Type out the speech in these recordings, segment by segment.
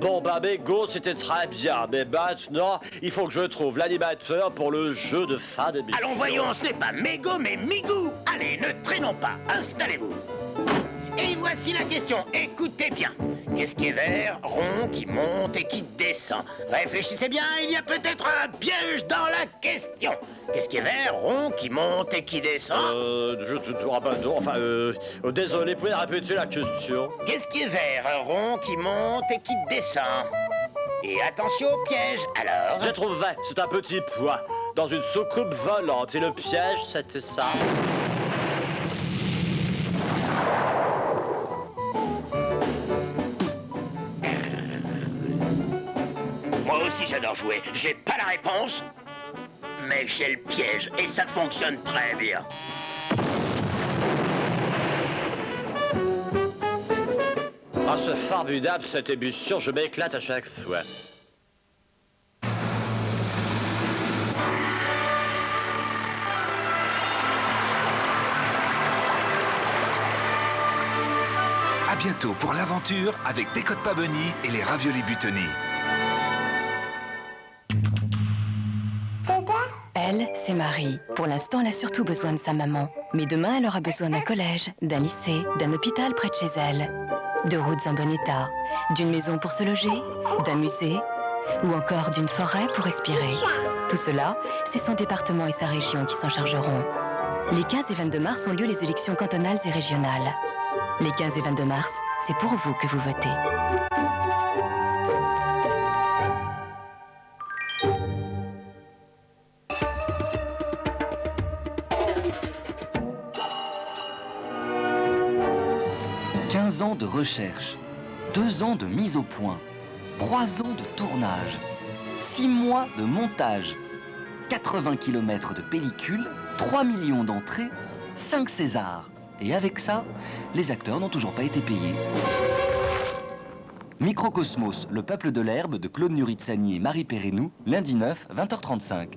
Bon, bah, Mégo, c'était très bien. Mais maintenant, il faut que je trouve l'animateur pour le jeu de fin d'émission. Allons, voyons, ce n'est pas Mégo, mais Migou. Allez, ne traînons pas, installez-vous. Et voici la question, écoutez bien. Qu'est-ce qui est vert, rond, qui monte et qui descend? Réfléchissez bien, il y a peut-être un piège dans la question. Qu'est-ce qui est vert, rond, qui monte et qui descend? Désolé, vous pouvez répéter la question? Qu'est-ce qui est vert, rond, qui monte et qui descend? Et attention au piège, alors. J'ai trouvé, c'est un petit pois dans une soucoupe volante. Et le piège, c'était ça. Moi aussi j'adore jouer. J'ai pas la réponse, mais j'ai le piège et ça fonctionne très bien. Ah, c'est formidable cette émission, je m'éclate à chaque fois. À bientôt pour l'aventure avec Décote pas Bunny et les raviolis Butoni. Elle, c'est Marie. Pour l'instant, elle a surtout besoin de sa maman. Mais demain, elle aura besoin d'un collège, d'un lycée, d'un hôpital près de chez elle, de routes en bon état, d'une maison pour se loger, d'un musée ou encore d'une forêt pour respirer. Tout cela, c'est son département et sa région qui s'en chargeront. Les 15 et 22 mars ont lieu les élections cantonales et régionales. Les 15 et 22 mars, c'est pour vous que vous votez. Ans de recherche, 2 ans de mise au point, 3 ans de tournage, 6 mois de montage, 80 km de pellicule, 3 millions d'entrées, 5 Césars. Et avec ça, les acteurs n'ont toujours pas été payés. Microcosmos, le peuple de l'herbe de Claude Nuritsani et Marie Perrenou, lundi 9, 20h35.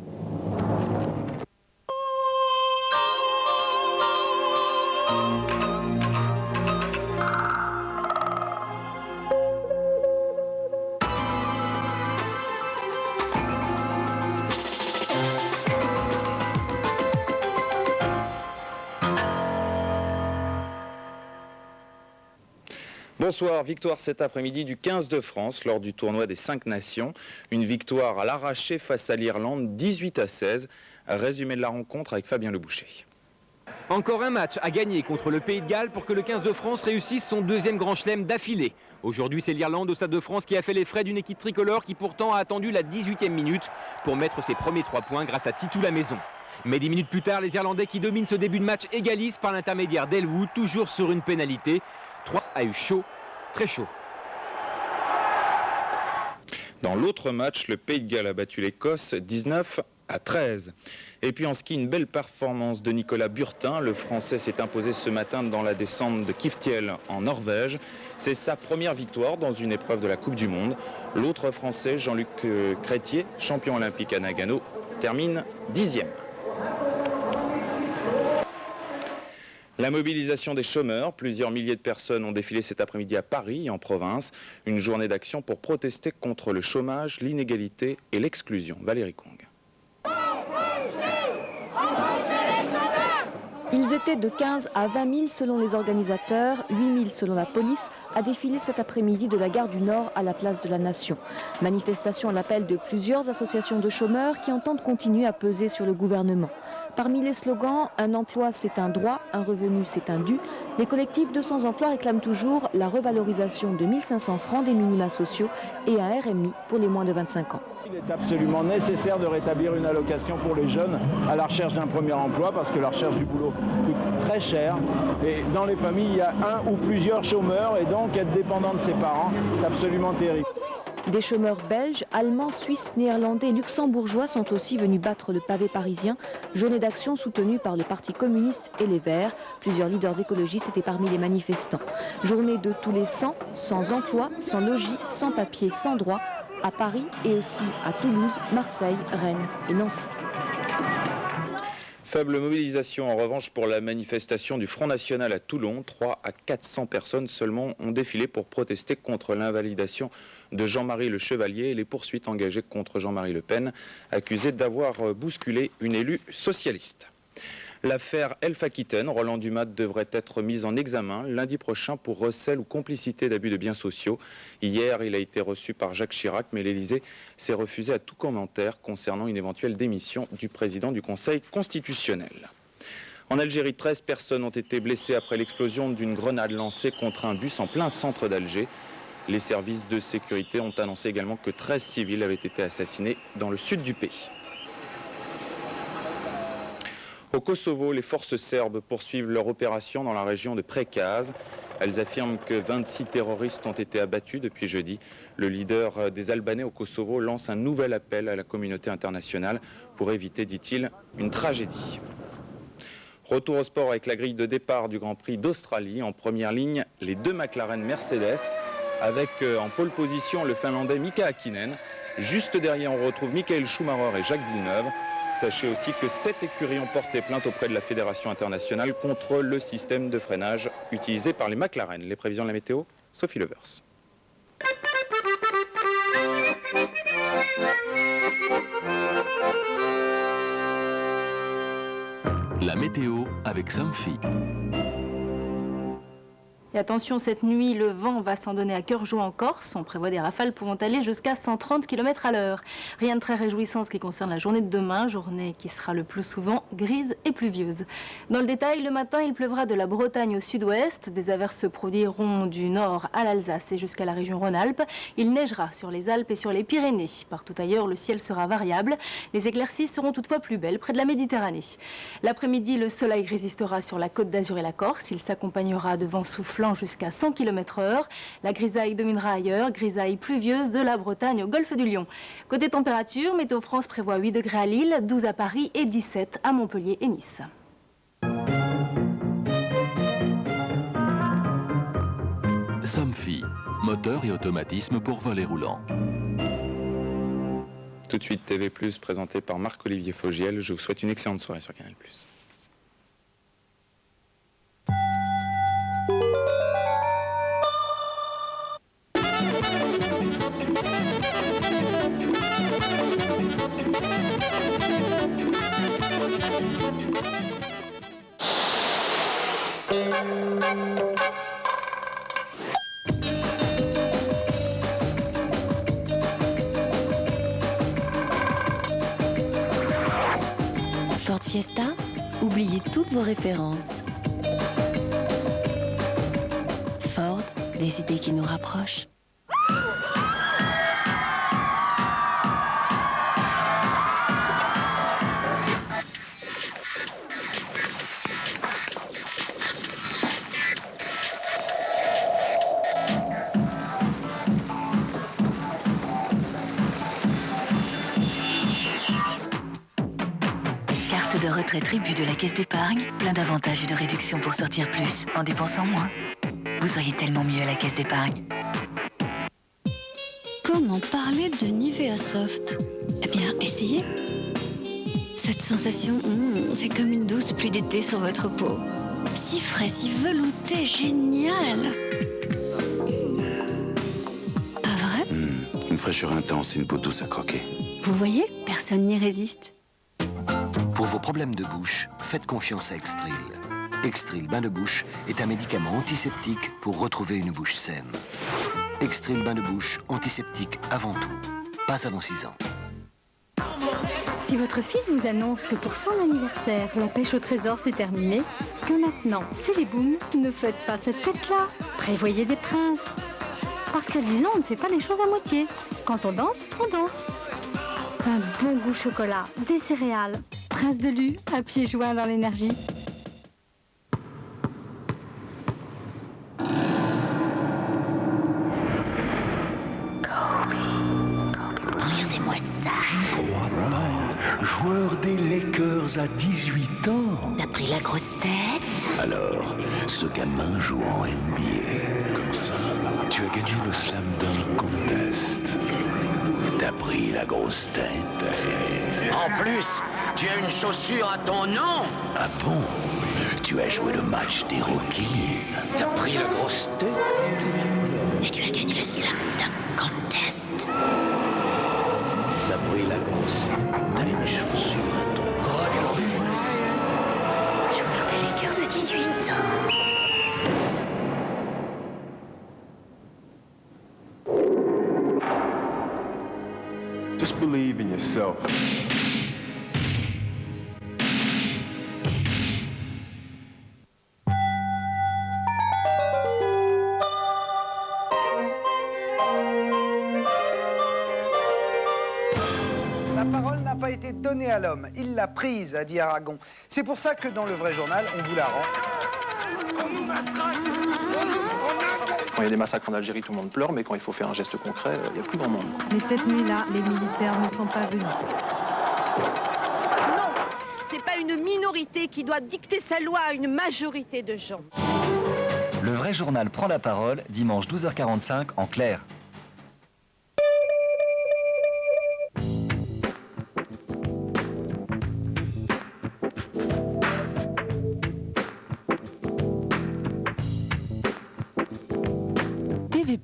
Bonsoir, victoire cet après-midi du 15 de France lors du tournoi des 5 nations. Une victoire à l'arraché face à l'Irlande, 18-16. Résumé de la rencontre avec Fabien Leboucher. Encore un match à gagner contre le Pays de Galles pour que le 15 de France réussisse son 2e grand chelem d'affilée. Aujourd'hui, c'est l'Irlande au Stade de France qui a fait les frais d'une équipe tricolore qui pourtant a attendu la 18e minute pour mettre ses premiers 3 points grâce à Titou la maison. Mais 10 minutes plus tard, les Irlandais qui dominent ce début de match égalisent par l'intermédiaire d'Elwood, toujours sur une pénalité. 3 a eu chaud, très chaud. Dans l'autre match, le Pays de Galles a battu l'Écosse 19-13. Et puis en ski, une belle performance de Nicolas Burtin. Le Français s'est imposé ce matin dans la descente de Kiftiel en Norvège. C'est sa première victoire dans une épreuve de la Coupe du Monde. L'autre Français, Jean-Luc Crétier, champion olympique à Nagano, termine 10e. La mobilisation des chômeurs, plusieurs milliers de personnes ont défilé cet après-midi à Paris, en province. Une journée d'action pour protester contre le chômage, l'inégalité et l'exclusion. Valérie Kong. Ils étaient de 15 à 20 000 selon les organisateurs, 8 000 selon la police, à défiler cet après-midi de la gare du Nord à la place de la Nation. Manifestation à l'appel de plusieurs associations de chômeurs qui entendent continuer à peser sur le gouvernement. Parmi les slogans, un emploi c'est un droit, un revenu c'est un dû, les collectifs de sans emploi réclament toujours la revalorisation de 1 500 francs des minima sociaux et un RMI pour les moins de 25 ans. Il est absolument nécessaire de rétablir une allocation pour les jeunes à la recherche d'un premier emploi parce que la recherche du boulot coûte très cher. Et dans les familles, il y a un ou plusieurs chômeurs et donc être dépendant de ses parents, c'est absolument terrible. Des chômeurs belges, allemands, suisses, néerlandais et luxembourgeois sont aussi venus battre le pavé parisien. Journée d'action soutenue par le Parti communiste et les Verts. Plusieurs leaders écologistes étaient parmi les manifestants. Journée de tous les sans emploi, sans logis, sans papier, sans droit, à Paris et aussi à Toulouse, Marseille, Rennes et Nancy. Faible mobilisation en revanche pour la manifestation du Front National à Toulon. 300 à 400 personnes seulement ont défilé pour protester contre l'invalidation de Jean-Marie Le Chevalier et les poursuites engagées contre Jean-Marie Le Pen, accusé d'avoir bousculé une élue socialiste. L'affaire Elf-Aquitaine, Roland Dumas devrait être mise en examen lundi prochain pour recel ou complicité d'abus de biens sociaux. Hier, il a été reçu par Jacques Chirac, mais l'Élysée s'est refusé à tout commentaire concernant une éventuelle démission du président du Conseil constitutionnel. En Algérie, 13 personnes ont été blessées après l'explosion d'une grenade lancée contre un bus en plein centre d'Alger. Les services de sécurité ont annoncé également que 13 civils avaient été assassinés dans le sud du pays. Au Kosovo, les forces serbes poursuivent leur opération dans la région de Prekaz. Elles affirment que 26 terroristes ont été abattus depuis jeudi. Le leader des Albanais au Kosovo lance un nouvel appel à la communauté internationale pour éviter, dit-il, une tragédie. Retour au sport avec la grille de départ du Grand Prix d'Australie. En première ligne, les deux McLaren Mercedes, avec en pole position le Finlandais Mika Häkkinen. Juste derrière, on retrouve Michael Schumacher et Jacques Villeneuve. Sachez aussi que 7 écuries ont porté plainte auprès de la Fédération internationale contre le système de freinage utilisé par les McLaren. Les prévisions de la météo, Sophie Levers. La météo avec Somfy. Et attention, cette nuit, le vent va s'en donner à cœur joie en Corse. On prévoit des rafales pouvant aller jusqu'à 130 km à l'heure. Rien de très réjouissant en ce qui concerne la journée de demain, journée qui sera le plus souvent grise et pluvieuse. Dans le détail, le matin, il pleuvra de la Bretagne au sud-ouest. Des averses se produiront du nord à l'Alsace et jusqu'à la région Rhône-Alpes. Il neigera sur les Alpes et sur les Pyrénées. Partout ailleurs, le ciel sera variable. Les éclaircies seront toutefois plus belles près de la Méditerranée. L'après-midi, le soleil résistera sur la Côte d'Azur et la Corse. Il s'accompagnera de vents soufflants jusqu'à 100 km/h. La grisaille dominera ailleurs, grisaille pluvieuse de la Bretagne au golfe du Lion. Côté température, Météo France prévoit 8 degrés à Lille, 12 à Paris et 17 à Montpellier et Nice. Somfy, moteur et automatisme pour volet roulant. Tout de suite TV+, présenté par Marc-Olivier Fogiel. Je vous souhaite une excellente soirée sur Canal+. Ford Fiesta, oubliez toutes vos références. Ford, des idées qui nous rapprochent. De retraite tribu de la caisse d'épargne, plein d'avantages et de réductions pour sortir plus, en dépensant moins. Vous seriez tellement mieux à la caisse d'épargne. Comment parler de Nivea Soft? Eh bien, essayez. Cette sensation, c'est comme une douce pluie d'été sur votre peau. Si frais, si velouté, génial. Pas vrai? Une fraîcheur intense et une peau douce à croquer. Vous voyez, personne n'y résiste. Pour vos problèmes de bouche, faites confiance à Extril. Extril Bain de Bouche est un médicament antiseptique pour retrouver une bouche saine. Extril Bain de Bouche, antiseptique avant tout. Pas avant 6 ans. Si votre fils vous annonce que pour son anniversaire, la pêche au trésor s'est terminée, que maintenant c'est les booms, ne faites pas cette tête-là. Prévoyez des princes. Parce qu'à 10 ans, on ne fait pas les choses à moitié. Quand on danse, on danse. Un bon goût chocolat, des céréales. Prince de Lu, à pieds joints dans l'énergie. Regardez-moi ça. Joueur des Lakers à 18 ans. T'as pris la grosse tête? Alors, ce gamin joue en NBA. Comme ça, tu as gagné le Slam Dunk Contest. T'as pris la grosse tête. En plus, Tu as une chaussure à ton nom? Ah bon? Tu as joué le match des Rockies. T'as pris la grosse tête? Et tu as gagné le Slam Dunk Contest. T'as pris la grosse. T'as une chaussure à ton nom. Regardez-moi ça. Joueur des Lakers à 18 ans. Just believe in yourself. La parole n'a pas été donnée à l'homme, il l'a prise, a dit Aragon. C'est pour ça que dans le vrai journal, on vous la rend. Quand il y a des massacres en Algérie, tout le monde pleure, mais quand il faut faire un geste concret, il n'y a plus grand monde. Mais cette nuit-là, les militaires ne sont pas venus. Non, c'est pas une minorité qui doit dicter sa loi à une majorité de gens. Le vrai journal prend la parole, dimanche 12h45 en clair. TV+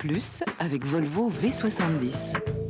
avec Volvo V70.